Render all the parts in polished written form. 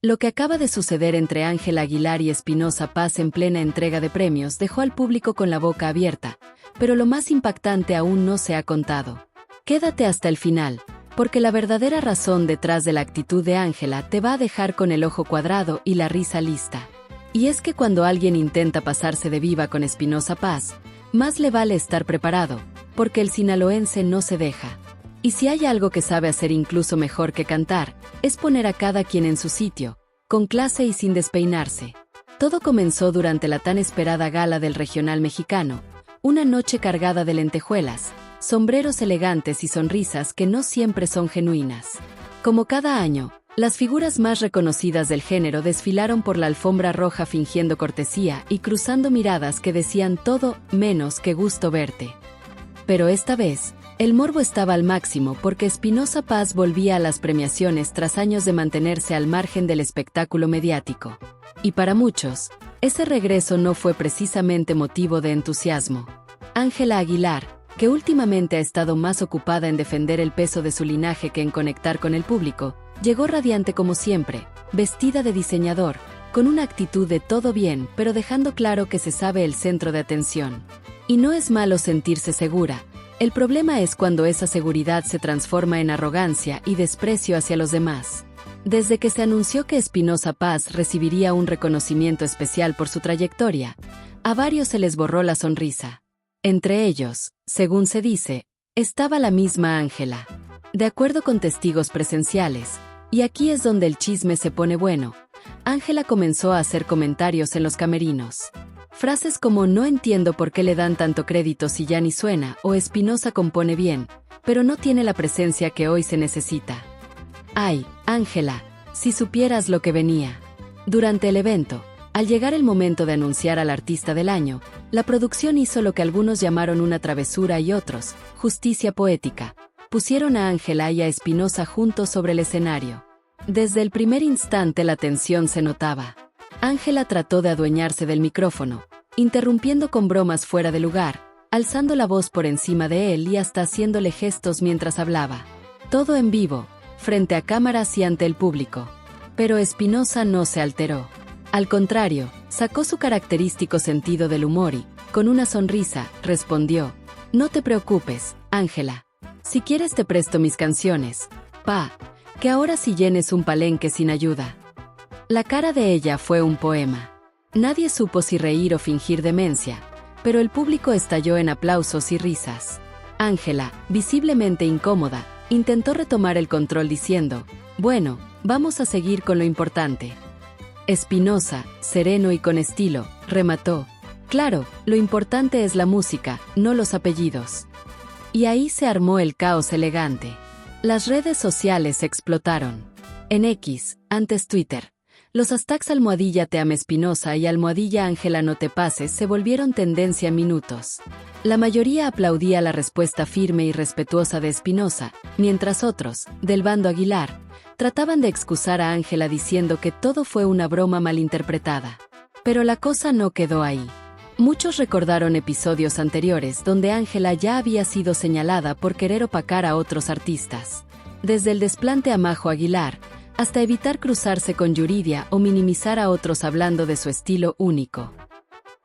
Lo que acaba de suceder entre Ángela Aguilar y Espinosa Paz en plena entrega de premios dejó al público con la boca abierta, pero lo más impactante aún no se ha contado. Quédate hasta el final, porque la verdadera razón detrás de la actitud de Ángela te va a dejar con el ojo cuadrado y la risa lista. Y es que cuando alguien intenta pasarse de viva con Espinosa Paz, más le vale estar preparado, porque el sinaloense no se deja. Y si hay algo que sabe hacer incluso mejor que cantar, es poner a cada quien en su sitio, con clase y sin despeinarse. Todo comenzó durante la tan esperada gala del Regional Mexicano, una noche cargada de lentejuelas, sombreros elegantes y sonrisas que no siempre son genuinas. Como cada año, las figuras más reconocidas del género desfilaron por la alfombra roja fingiendo cortesía y cruzando miradas que decían todo menos que gusto verte. Pero esta vez, el morbo estaba al máximo porque Espinosa Paz volvía a las premiaciones tras años de mantenerse al margen del espectáculo mediático. Y para muchos, ese regreso no fue precisamente motivo de entusiasmo. Ángela Aguilar, que últimamente ha estado más ocupada en defender el peso de su linaje que en conectar con el público, llegó radiante como siempre, vestida de diseñador, con una actitud de todo bien, pero dejando claro que se sabe el centro de atención. Y no es malo sentirse segura. El problema es cuando esa seguridad se transforma en arrogancia y desprecio hacia los demás. Desde que se anunció que Espinosa Paz recibiría un reconocimiento especial por su trayectoria, a varios se les borró la sonrisa. Entre ellos, según se dice, estaba la misma Ángela. De acuerdo con testigos presenciales, y aquí es donde el chisme se pone bueno, Ángela comenzó a hacer comentarios en los camerinos. Frases como "no entiendo por qué le dan tanto crédito si ya ni suena" o "Espinosa compone bien, pero no tiene la presencia que hoy se necesita". Ay, Ángela, si supieras lo que venía. Durante el evento, al llegar el momento de anunciar al artista del año, la producción hizo lo que algunos llamaron una travesura y otros, justicia poética. Pusieron a Ángela y a Espinosa juntos sobre el escenario. Desde el primer instante la tensión se notaba. Ángela trató de adueñarse del micrófono, interrumpiendo con bromas fuera de lugar, alzando la voz por encima de él y hasta haciéndole gestos mientras hablaba. Todo en vivo, frente a cámaras y ante el público. Pero Espinosa no se alteró. Al contrario, sacó su característico sentido del humor y, con una sonrisa, respondió: "No te preocupes, Ángela. Si quieres te presto mis canciones, que ahora sí llenes un palenque sin ayuda". La cara de ella fue un poema. Nadie supo si reír o fingir demencia, pero el público estalló en aplausos y risas. Ángela, visiblemente incómoda, intentó retomar el control diciendo: "Bueno, vamos a seguir con lo importante". Espinosa, sereno y con estilo, remató: "Claro, lo importante es la música, no los apellidos". Y ahí se armó el caos elegante. Las redes sociales explotaron. En X, antes Twitter, los hashtags #TeAmeSpinosa y #Ángela no te pases se volvieron tendencia en minutos. La mayoría aplaudía la respuesta firme y respetuosa de Espinosa, mientras otros, del bando Aguilar, trataban de excusar a Ángela diciendo que todo fue una broma malinterpretada. Pero la cosa no quedó ahí. Muchos recordaron episodios anteriores donde Ángela ya había sido señalada por querer opacar a otros artistas. Desde el desplante a Majo Aguilar, hasta evitar cruzarse con Yuridia o minimizar a otros hablando de su estilo único.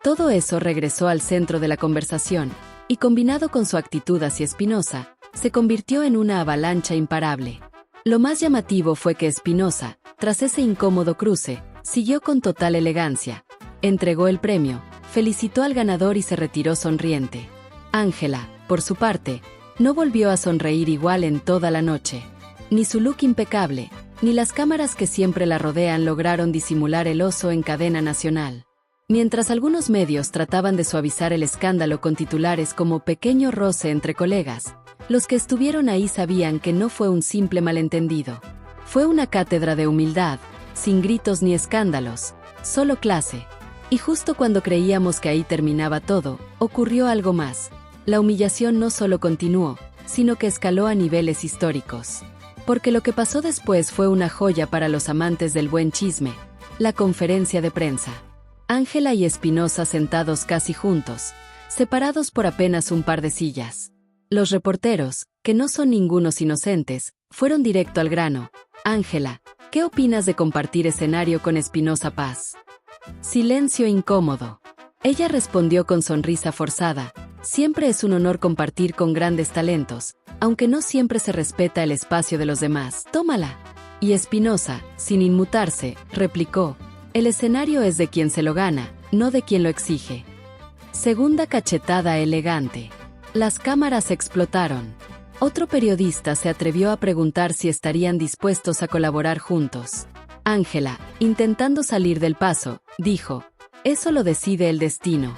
Todo eso regresó al centro de la conversación, y combinado con su actitud hacia Espinosa, se convirtió en una avalancha imparable. Lo más llamativo fue que Espinosa, tras ese incómodo cruce, siguió con total elegancia, entregó el premio, felicitó al ganador y se retiró sonriente. Ángela, por su parte, no volvió a sonreír igual en toda la noche. Ni su look impecable, ni las cámaras que siempre la rodean lograron disimular el oso en cadena nacional. Mientras algunos medios trataban de suavizar el escándalo con titulares como "pequeño roce entre colegas", los que estuvieron ahí sabían que no fue un simple malentendido. Fue una cátedra de humildad, sin gritos ni escándalos, solo clase. Y justo cuando creíamos que ahí terminaba todo, ocurrió algo más. La humillación no solo continuó, sino que escaló a niveles históricos. Porque lo que pasó después fue una joya para los amantes del buen chisme: la conferencia de prensa. Ángela y Espinosa sentados casi juntos, separados por apenas un par de sillas. Los reporteros, que no son ningunos inocentes, fueron directo al grano. "Ángela, ¿Qué opinas de compartir escenario con Espinosa Paz? Silencio incómodo. Ella respondió con sonrisa forzada. Siempre es un honor compartir con grandes talentos, aunque no siempre se respeta el espacio de los demás. Tómala. Y Espinosa, sin inmutarse, replicó: el escenario es de quien se lo gana, no de quien lo exige. Segunda cachetada elegante. Las cámaras explotaron. Otro periodista se atrevió a preguntar si estarían dispuestos a colaborar juntos. Ángela, intentando salir del paso, dijo: eso lo decide el destino.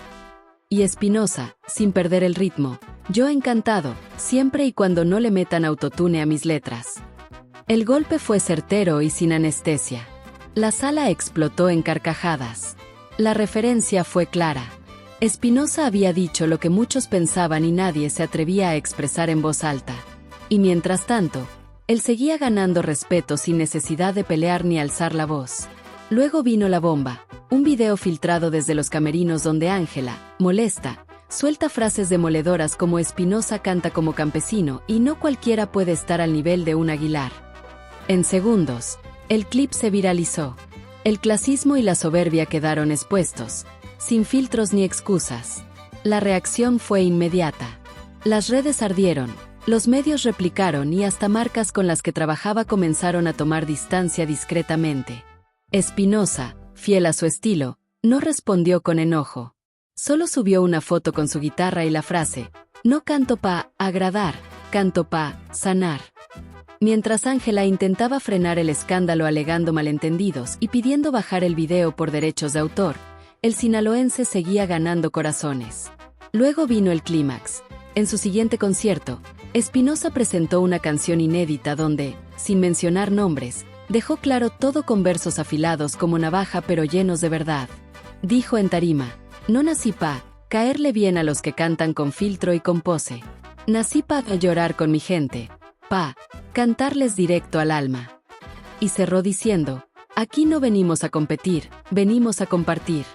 Y Espinosa, sin perder el ritmo: yo encantado, siempre y cuando no le metan autotune a mis letras. El golpe fue certero y sin anestesia. La sala explotó en carcajadas. La referencia fue clara. Espinosa había dicho lo que muchos pensaban y nadie se atrevía a expresar en voz alta. Y mientras tanto, él seguía ganando respeto sin necesidad de pelear ni alzar la voz. Luego vino la bomba, un video filtrado desde los camerinos donde Ángela, molesta, suelta frases demoledoras como Espinosa canta como campesino y no cualquiera puede estar al nivel de un Aguilar. En segundos, el clip se viralizó. El clasismo y la soberbia quedaron expuestos, sin filtros ni excusas. La reacción fue inmediata. Las redes ardieron, los medios replicaron y hasta marcas con las que trabajaba comenzaron a tomar distancia discretamente. Espinosa, fiel a su estilo, no respondió con enojo. Solo subió una foto con su guitarra y la frase: no canto pa' agradar, canto pa' sanar. Mientras Ángela intentaba frenar el escándalo alegando malentendidos y pidiendo bajar el video por derechos de autor, el sinaloense seguía ganando corazones. Luego vino el clímax. En su siguiente concierto, Espinosa presentó una canción inédita donde, sin mencionar nombres, dejó claro todo con versos afilados como navaja pero llenos de verdad. Dijo en tarima: no nací pa' caerle bien a los que cantan con filtro y con pose. Nací pa' llorar con mi gente, pa' cantarles directo al alma. Y cerró diciendo: aquí no venimos a competir, venimos a compartir.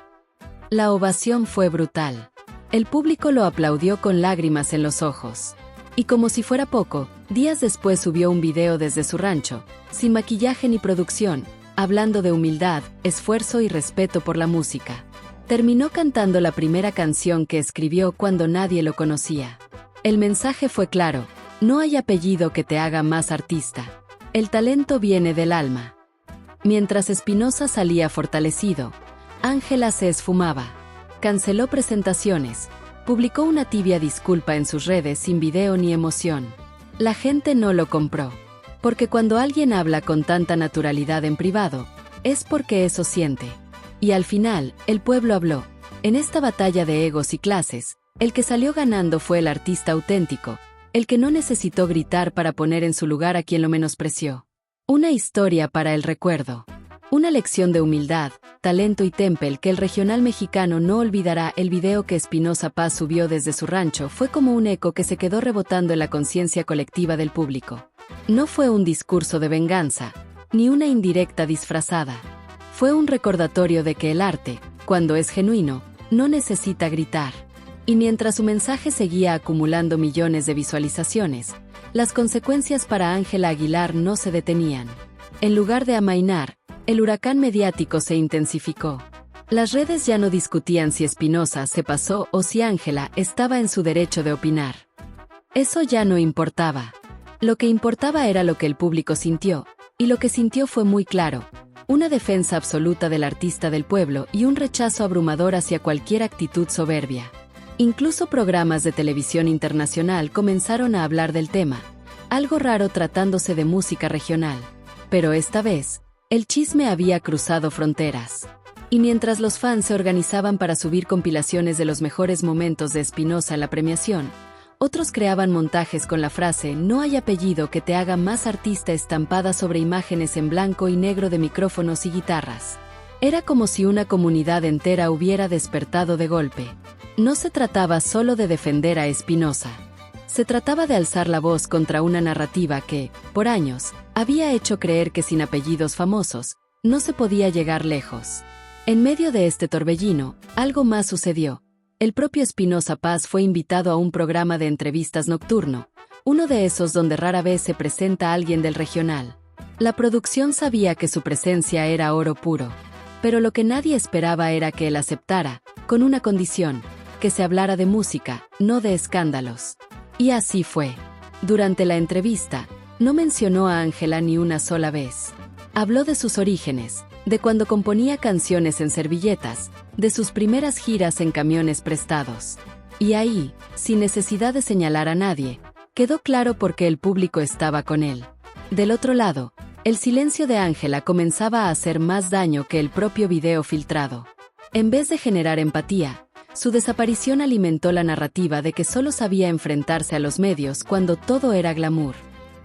La ovación fue brutal. El público lo aplaudió con lágrimas en los ojos. Y como si fuera poco, días después subió un video desde su rancho, sin maquillaje ni producción, hablando de humildad, esfuerzo y respeto por la música. Terminó cantando la primera canción que escribió cuando nadie lo conocía. El mensaje fue claro: no hay apellido que te haga más artista. El talento viene del alma. Mientras Espinosa salía fortalecido, Ángela se esfumaba. Canceló presentaciones, publicó una tibia disculpa en sus redes sin video ni emoción. La gente no lo compró. Porque cuando alguien habla con tanta naturalidad en privado, es porque eso siente. Y al final, el pueblo habló. En esta batalla de egos y clases, el que salió ganando fue el artista auténtico, el que no necesitó gritar para poner en su lugar a quien lo menospreció. Una historia para el recuerdo. Una lección de humildad, talento y temple que el regional mexicano no olvidará. El video que Espinosa Paz subió desde su rancho fue como un eco que se quedó rebotando en la conciencia colectiva del público. No fue un discurso de venganza, ni una indirecta disfrazada. Fue un recordatorio de que el arte, cuando es genuino, no necesita gritar. Y mientras su mensaje seguía acumulando millones de visualizaciones, las consecuencias para Ángela Aguilar no se detenían. En lugar de amainar, el huracán mediático se intensificó. Las redes ya no discutían si Espinosa se pasó o si Ángela estaba en su derecho de opinar. Eso ya no importaba. Lo que importaba era lo que el público sintió, y lo que sintió fue muy claro: una defensa absoluta del artista del pueblo y un rechazo abrumador hacia cualquier actitud soberbia. Incluso programas de televisión internacional comenzaron a hablar del tema, algo raro tratándose de música regional. Pero esta vez, el chisme había cruzado fronteras. Y mientras los fans se organizaban para subir compilaciones de los mejores momentos de Espinosa en la premiación, otros creaban montajes con la frase "no hay apellido que te haga más artista" estampada sobre imágenes en blanco y negro de micrófonos y guitarras. Era como si una comunidad entera hubiera despertado de golpe. No se trataba solo de defender a Espinosa. Se trataba de alzar la voz contra una narrativa que, por años, había hecho creer que sin apellidos famosos, no se podía llegar lejos. En medio de este torbellino, algo más sucedió. El propio Espinosa Paz fue invitado a un programa de entrevistas nocturno, uno de esos donde rara vez se presenta alguien del regional. La producción sabía que su presencia era oro puro, pero lo que nadie esperaba era que él aceptara, con una condición, que se hablara de música, no de escándalos. Y así fue. Durante la entrevista, no mencionó a Ángela ni una sola vez. Habló de sus orígenes, de cuando componía canciones en servilletas, de sus primeras giras en camiones prestados. Y ahí, sin necesidad de señalar a nadie, quedó claro por qué el público estaba con él. Del otro lado, el silencio de Ángela comenzaba a hacer más daño que el propio video filtrado. En vez de generar empatía, su desaparición alimentó la narrativa de que solo sabía enfrentarse a los medios cuando todo era glamour.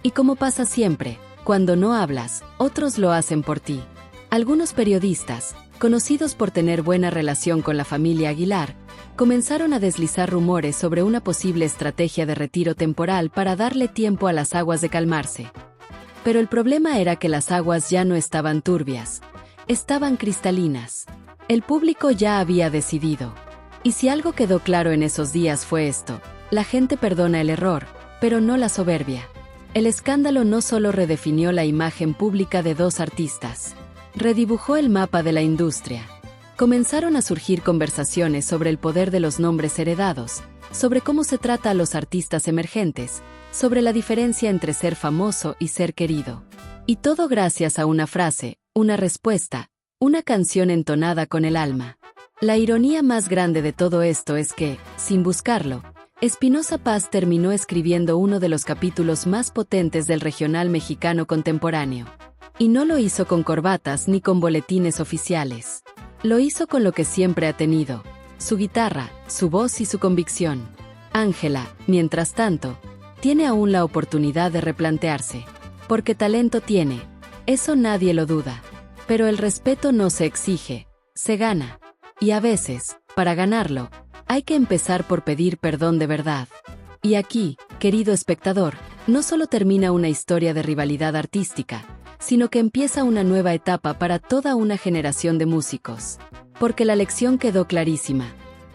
Y como pasa siempre, cuando no hablas, otros lo hacen por ti. Algunos periodistas, conocidos por tener buena relación con la familia Aguilar, comenzaron a deslizar rumores sobre una posible estrategia de retiro temporal para darle tiempo a las aguas de calmarse. Pero el problema era que las aguas ya no estaban turbias, estaban cristalinas. El público ya había decidido. Y si algo quedó claro en esos días fue esto: la gente perdona el error, pero no la soberbia. El escándalo no solo redefinió la imagen pública de dos artistas, redibujó el mapa de la industria. Comenzaron a surgir conversaciones sobre el poder de los nombres heredados, sobre cómo se trata a los artistas emergentes, sobre la diferencia entre ser famoso y ser querido. Y todo gracias a una frase, una respuesta, una canción entonada con el alma. La ironía más grande de todo esto es que, sin buscarlo, Espinoza Paz terminó escribiendo uno de los capítulos más potentes del regional mexicano contemporáneo. Y no lo hizo con corbatas ni con boletines oficiales. Lo hizo con lo que siempre ha tenido: su guitarra, su voz y su convicción. Ángela, mientras tanto, tiene aún la oportunidad de replantearse. Porque talento tiene, eso nadie lo duda. Pero el respeto no se exige, se gana. Y a veces, para ganarlo, hay que empezar por pedir perdón de verdad. Y aquí, querido espectador, no solo termina una historia de rivalidad artística, sino que empieza una nueva etapa para toda una generación de músicos. Porque la lección quedó clarísima.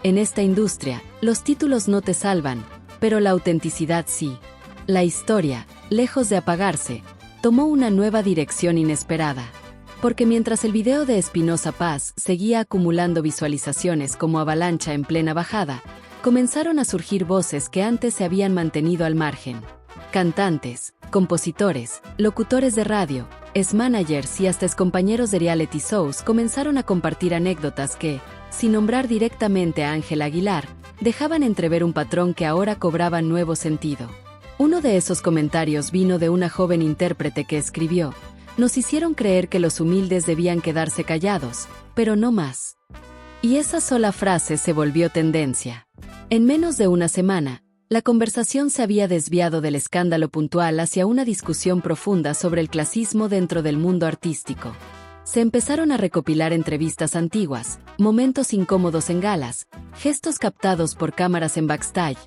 En esta industria, los títulos no te salvan, pero la autenticidad sí. La historia, lejos de apagarse, tomó una nueva dirección inesperada. Porque mientras el video de Espinoza Paz seguía acumulando visualizaciones como avalancha en plena bajada, comenzaron a surgir voces que antes se habían mantenido al margen. Cantantes, compositores, locutores de radio, ex-managers y hasta excompañeros de reality shows comenzaron a compartir anécdotas que, sin nombrar directamente a Ángela Aguilar, dejaban entrever un patrón que ahora cobraba nuevo sentido. Uno de esos comentarios vino de una joven intérprete que escribió: "Nos hicieron creer que los humildes debían quedarse callados, pero no más". Y esa sola frase se volvió tendencia. En menos de una semana, la conversación se había desviado del escándalo puntual hacia una discusión profunda sobre el clasismo dentro del mundo artístico. Se empezaron a recopilar entrevistas antiguas, momentos incómodos en galas, gestos captados por cámaras en backstage.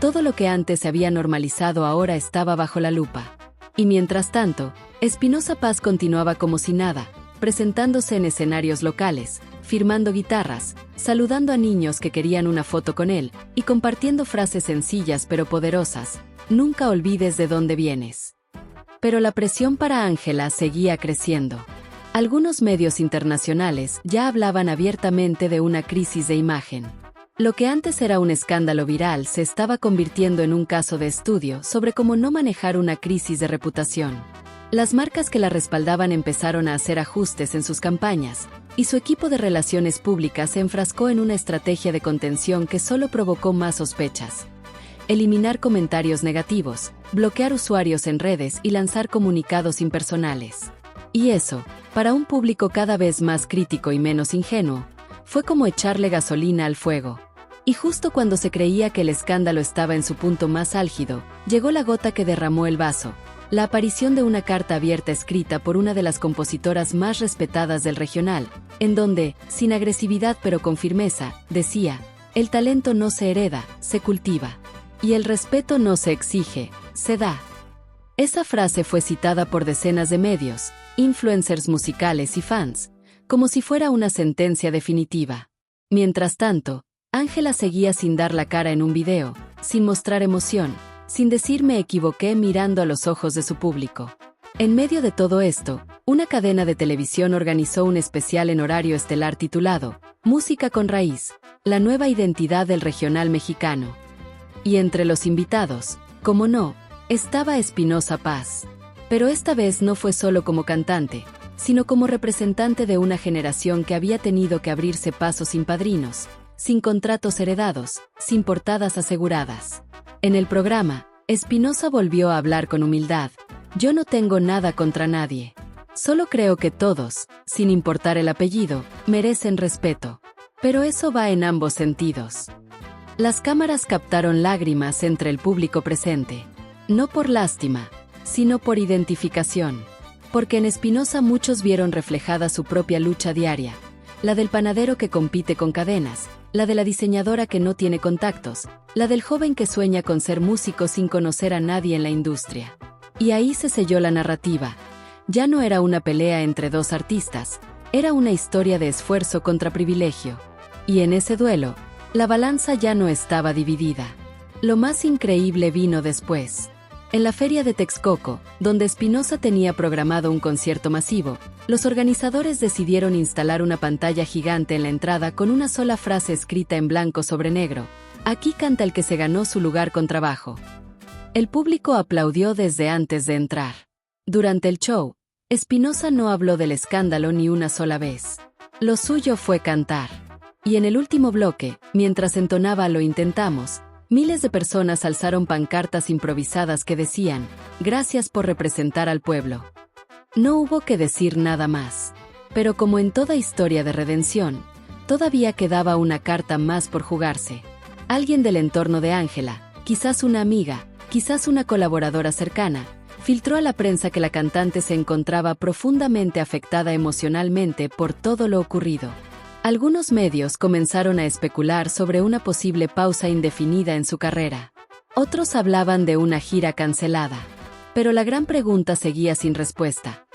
Todo lo que antes se había normalizado ahora estaba bajo la lupa. Y mientras tanto, Espinoza Paz continuaba como si nada, presentándose en escenarios locales, firmando guitarras, saludando a niños que querían una foto con él, y compartiendo frases sencillas pero poderosas: "Nunca olvides de dónde vienes". Pero la presión para Ángela seguía creciendo. Algunos medios internacionales ya hablaban abiertamente de una crisis de imagen. Lo que antes era un escándalo viral se estaba convirtiendo en un caso de estudio sobre cómo no manejar una crisis de reputación. Las marcas que la respaldaban empezaron a hacer ajustes en sus campañas, y su equipo de relaciones públicas se enfrascó en una estrategia de contención que solo provocó más sospechas. Eliminar comentarios negativos, bloquear usuarios en redes y lanzar comunicados impersonales. Y eso, para un público cada vez más crítico y menos ingenuo, fue como echarle gasolina al fuego. Y justo cuando se creía que el escándalo estaba en su punto más álgido, llegó la gota que derramó el vaso: la aparición de una carta abierta escrita por una de las compositoras más respetadas del regional, en donde, sin agresividad pero con firmeza, decía: "El talento no se hereda, se cultiva. Y el respeto no se exige, se da". Esa frase fue citada por decenas de medios, influencers musicales y fans, como si fuera una sentencia definitiva. Mientras tanto, Ángela seguía sin dar la cara en un video, sin mostrar emoción, sin decir "me equivoqué", mirando a los ojos de su público. En medio de todo esto, una cadena de televisión organizó un especial en horario estelar titulado Música con Raíz, la nueva identidad del regional mexicano. Y entre los invitados, como no, estaba Espinoza Paz. Pero esta vez no fue solo como cantante, sino como representante de una generación que había tenido que abrirse paso sin padrinos, sin contratos heredados, sin portadas aseguradas. En el programa, Espinoza volvió a hablar con humildad. Yo no tengo nada contra nadie. Solo creo que todos, sin importar el apellido, merecen respeto. Pero eso va en ambos sentidos. Las cámaras captaron lágrimas entre el público presente. No por lástima, sino por identificación. Porque en Espinoza muchos vieron reflejada su propia lucha diaria. La del panadero que compite con cadenas, la de la diseñadora que no tiene contactos, la del joven que sueña con ser músico sin conocer a nadie en la industria. Y ahí se selló la narrativa. Ya no era una pelea entre dos artistas, era una historia de esfuerzo contra privilegio. Y en ese duelo, la balanza ya no estaba dividida. Lo más increíble vino después. En la feria de Texcoco, donde Espinoza tenía programado un concierto masivo, los organizadores decidieron instalar una pantalla gigante en la entrada con una sola frase escrita en blanco sobre negro: aquí canta el que se ganó su lugar con trabajo. El público aplaudió desde antes de entrar. Durante el show, Espinoza no habló del escándalo ni una sola vez. Lo suyo fue cantar. Y en el último bloque, mientras entonaba Lo intentamos, miles de personas alzaron pancartas improvisadas que decían: gracias por representar al pueblo. No hubo que decir nada más. Pero como en toda historia de redención, todavía quedaba una carta más por jugarse. Alguien del entorno de Ángela, quizás una amiga, quizás una colaboradora cercana, filtró a la prensa que la cantante se encontraba profundamente afectada emocionalmente por todo lo ocurrido. Algunos medios comenzaron a especular sobre una posible pausa indefinida en su carrera. Otros hablaban de una gira cancelada. Pero la gran pregunta seguía sin respuesta.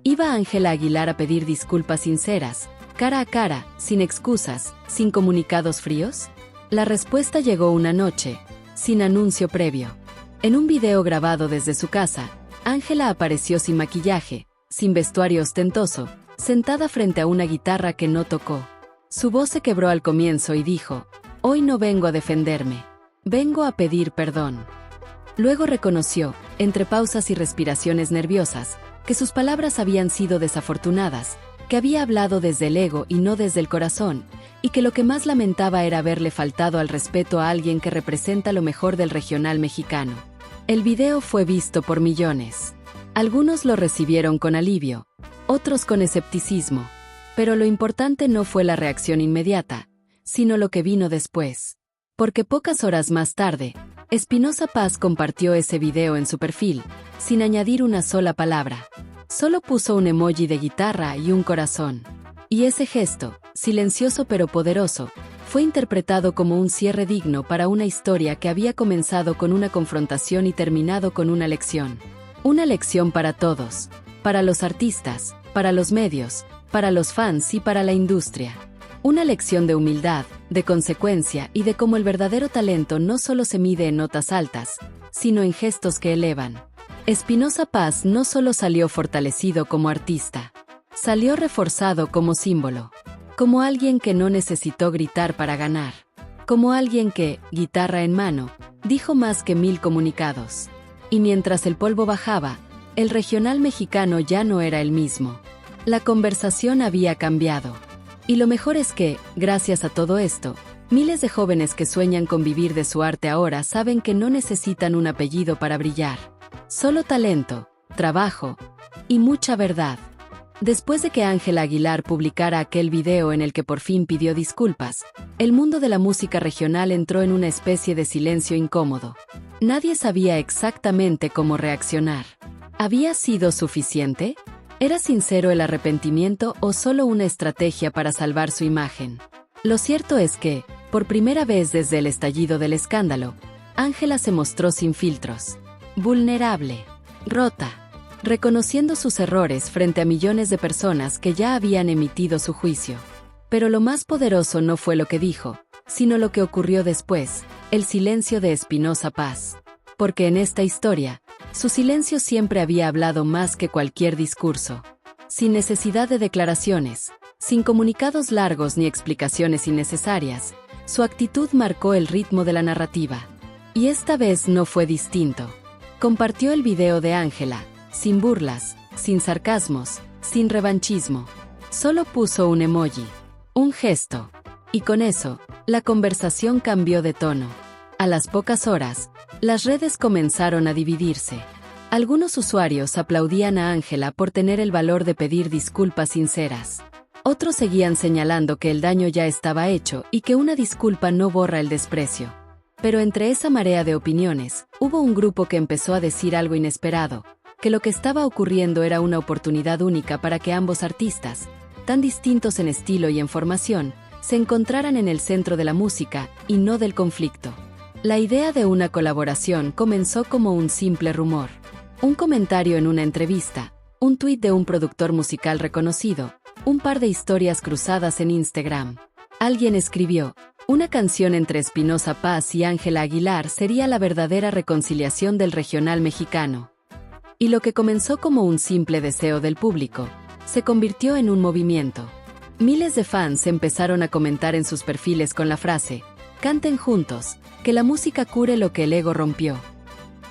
¿Iba Ángela Aguilar a pedir disculpas sinceras, cara a cara, sin excusas, sin comunicados fríos? La respuesta llegó una noche, sin anuncio previo. En un video grabado desde su casa, Ángela apareció sin maquillaje, sin vestuario ostentoso, sentada frente a una guitarra que no tocó. Su voz se quebró al comienzo y dijo: hoy no vengo a defenderme, vengo a pedir perdón. Luego reconoció, entre pausas y respiraciones nerviosas, que sus palabras habían sido desafortunadas, que había hablado desde el ego y no desde el corazón, y que lo que más lamentaba era haberle faltado al respeto a alguien que representa lo mejor del regional mexicano. El video fue visto por millones. Algunos lo recibieron con alivio, otros con escepticismo. Pero lo importante no fue la reacción inmediata, sino lo que vino después. Porque pocas horas más tarde, Espinoza Paz compartió ese video en su perfil, sin añadir una sola palabra. Solo puso un emoji de guitarra y un corazón. Y ese gesto, silencioso pero poderoso, fue interpretado como un cierre digno para una historia que había comenzado con una confrontación y terminado con una lección. Una lección para todos, para los artistas, para los medios, para los fans y para la industria. Una lección de humildad, de consecuencia y de cómo el verdadero talento no solo se mide en notas altas, sino en gestos que elevan. Espinoza Paz no solo salió fortalecido como artista, salió reforzado como símbolo. Como alguien que no necesitó gritar para ganar. Como alguien que, guitarra en mano, dijo más que 1000 comunicados. Y mientras el polvo bajaba, el regional mexicano ya no era el mismo. La conversación había cambiado. Y lo mejor es que, gracias a todo esto, miles de jóvenes que sueñan con vivir de su arte ahora saben que no necesitan un apellido para brillar. Solo talento, trabajo y mucha verdad. Después de que Ángela Aguilar publicara aquel video en el que por fin pidió disculpas, el mundo de la música regional entró en una especie de silencio incómodo. Nadie sabía exactamente cómo reaccionar. ¿Había sido suficiente? ¿Era sincero el arrepentimiento o solo una estrategia para salvar su imagen? Lo cierto es que, por primera vez desde el estallido del escándalo, Ángela se mostró sin filtros. Vulnerable. Rota. Reconociendo sus errores frente a millones de personas que ya habían emitido su juicio. Pero lo más poderoso no fue lo que dijo, sino lo que ocurrió después, el silencio de Espinoza Paz. Porque en esta historia, Su silencio siempre había hablado más que cualquier discurso. Sin necesidad de declaraciones, sin comunicados largos ni explicaciones innecesarias, su actitud marcó el ritmo de la narrativa. Y esta vez no fue distinto. Compartió el video de Ángela, sin burlas, sin sarcasmos, sin revanchismo. Solo puso un emoji, un gesto. Y con eso, la conversación cambió de tono. A las pocas horas, las redes comenzaron a dividirse. Algunos usuarios aplaudían a Ángela por tener el valor de pedir disculpas sinceras. Otros seguían señalando que el daño ya estaba hecho y que una disculpa no borra el desprecio. Pero entre esa marea de opiniones, hubo un grupo que empezó a decir algo inesperado, que lo que estaba ocurriendo era una oportunidad única para que ambos artistas, tan distintos en estilo y en formación, se encontraran en el centro de la música y no del conflicto. La idea de una colaboración comenzó como un simple rumor. Un comentario en una entrevista, un tuit de un productor musical reconocido, un par de historias cruzadas en Instagram. Alguien escribió: una canción entre Espinoza Paz y Ángela Aguilar sería la verdadera reconciliación del regional mexicano. Y lo que comenzó como un simple deseo del público, se convirtió en un movimiento. Miles de fans empezaron a comentar en sus perfiles con la frase: canten juntos, que la música cure lo que el ego rompió.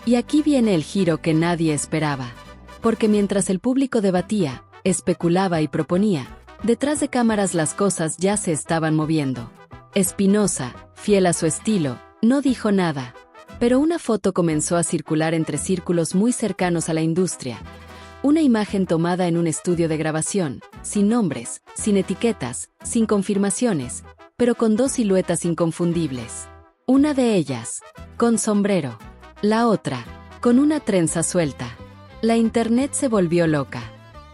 Y aquí viene el giro que nadie esperaba. Porque mientras el público debatía, especulaba y proponía, detrás de cámaras las cosas ya se estaban moviendo. Espinoza, fiel a su estilo, no dijo nada. Pero una foto comenzó a circular entre círculos muy cercanos a la industria. Una imagen tomada en un estudio de grabación, sin nombres, sin etiquetas, sin confirmaciones, pero con dos siluetas inconfundibles. Una de ellas, con sombrero. La otra, con una trenza suelta. La internet se volvió loca.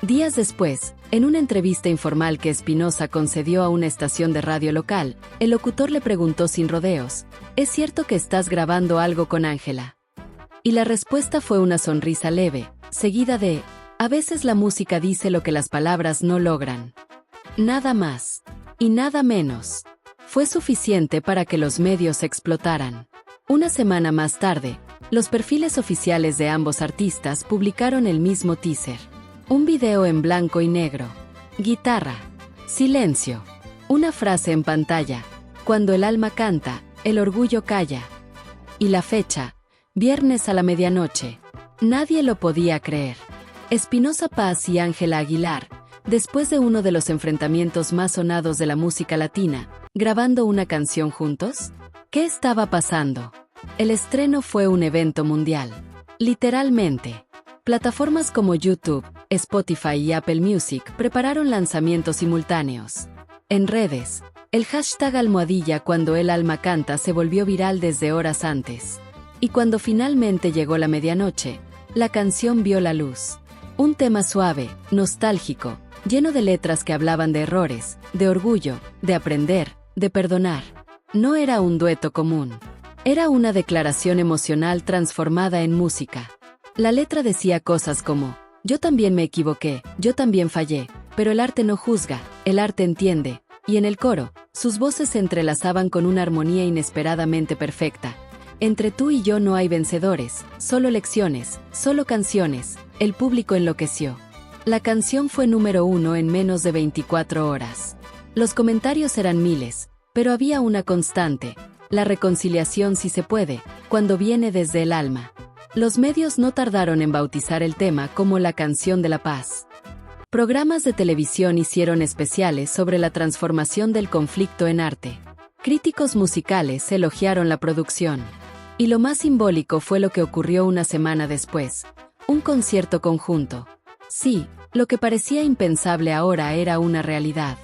Días después, en una entrevista informal que Espinoza concedió a una estación de radio local, el locutor le preguntó sin rodeos: ¿es cierto que estás grabando algo con Ángela? Y la respuesta fue una sonrisa leve, seguida de: a veces la música dice lo que las palabras no logran. Nada más. Y nada menos. Fue suficiente para que los medios explotaran. Una semana más tarde, los perfiles oficiales de ambos artistas publicaron el mismo teaser. Un video en blanco y negro. Guitarra. Silencio. Una frase en pantalla: cuando el alma canta, el orgullo calla. Y la fecha: viernes a la medianoche. Nadie lo podía creer. Espinoza Paz y Ángela Aguilar, después de uno de los enfrentamientos más sonados de la música latina, grabando una canción juntos. ¿Qué estaba pasando? El estreno fue un evento mundial. Literalmente. Plataformas como YouTube, Spotify y Apple Music prepararon lanzamientos simultáneos. En redes, el hashtag almohadilla cuando el alma canta se volvió viral desde horas antes. Y cuando finalmente llegó la medianoche, la canción vio la luz. Un tema suave, nostálgico, lleno de letras que hablaban de errores, de orgullo, de aprender, de perdonar. No era un dueto común. Era una declaración emocional transformada en música. La letra decía cosas como: yo también me equivoqué, yo también fallé, pero el arte no juzga, el arte entiende. Y en el coro, sus voces se entrelazaban con una armonía inesperadamente perfecta. Entre tú y yo no hay vencedores, solo lecciones, solo canciones. El público enloqueció. La canción fue número 1 en menos de 24 horas. Los comentarios eran miles, pero había una constante: la reconciliación sí se puede, cuando viene desde el alma. Los medios no tardaron en bautizar el tema como la canción de la paz. Programas de televisión hicieron especiales sobre la transformación del conflicto en arte. Críticos musicales elogiaron la producción. Y lo más simbólico fue lo que ocurrió una semana después: un concierto conjunto. Sí, lo que parecía impensable ahora era una realidad.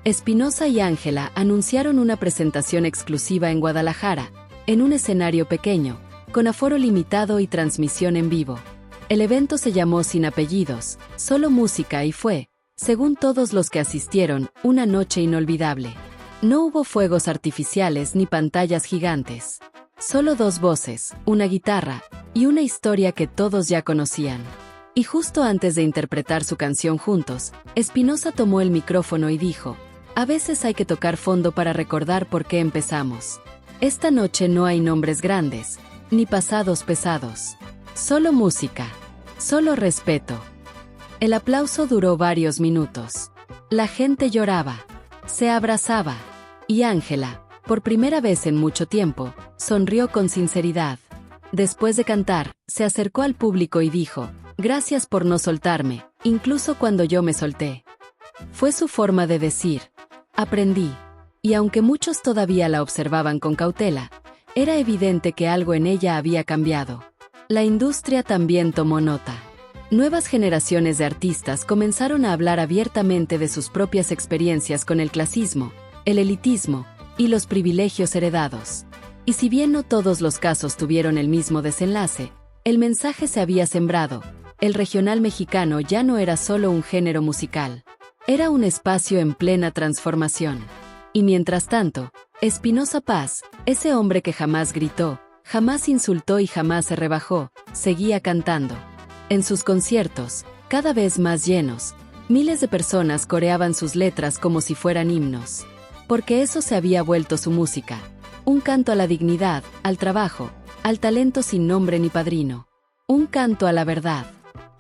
Espinoza y Ángela anunciaron una presentación exclusiva en Guadalajara, en un escenario pequeño, con aforo limitado y transmisión en vivo. El evento se llamó Sin Apellidos, solo música y fue, según todos los que asistieron, una noche inolvidable. No hubo fuegos artificiales ni pantallas gigantes. Solo dos voces, una guitarra y una historia que todos ya conocían. Y justo antes de interpretar su canción juntos, Espinoza tomó el micrófono y dijo: a veces hay que tocar fondo para recordar por qué empezamos. Esta noche no hay nombres grandes, ni pasados pesados. Solo música. Solo respeto. El aplauso duró varios minutos. La gente lloraba. Se abrazaba. Y Ángela, por primera vez en mucho tiempo, sonrió con sinceridad. Después de cantar, se acercó al público y dijo: «Gracias por no soltarme, incluso cuando yo me solté». Fue su forma de decir: «Aprendí». Y aunque muchos todavía la observaban con cautela, era evidente que algo en ella había cambiado. La industria también tomó nota. Nuevas generaciones de artistas comenzaron a hablar abiertamente de sus propias experiencias con el clasismo, el elitismo y los privilegios heredados. Y si bien no todos los casos tuvieron el mismo desenlace, el mensaje se había sembrado. El regional mexicano ya no era solo un género musical. Era un espacio en plena transformación. Y mientras tanto, Espinoza Paz, ese hombre que jamás gritó, jamás insultó y jamás se rebajó, seguía cantando. En sus conciertos, cada vez más llenos, miles de personas coreaban sus letras como si fueran himnos. Porque eso se había vuelto su música. Un canto a la dignidad, al trabajo, al talento sin nombre ni padrino. Un canto a la verdad.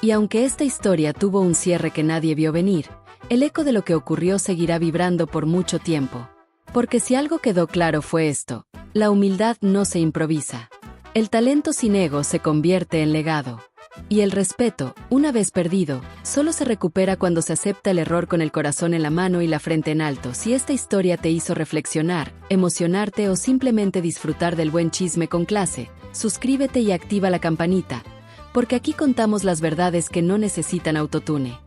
Y aunque esta historia tuvo un cierre que nadie vio venir, el eco de lo que ocurrió seguirá vibrando por mucho tiempo. Porque si algo quedó claro fue esto: la humildad no se improvisa. El talento sin ego se convierte en legado. Y el respeto, una vez perdido, solo se recupera cuando se acepta el error con el corazón en la mano y la frente en alto. Si esta historia te hizo reflexionar, emocionarte o simplemente disfrutar del buen chisme con clase, suscríbete y activa la campanita, porque aquí contamos las verdades que no necesitan autotune.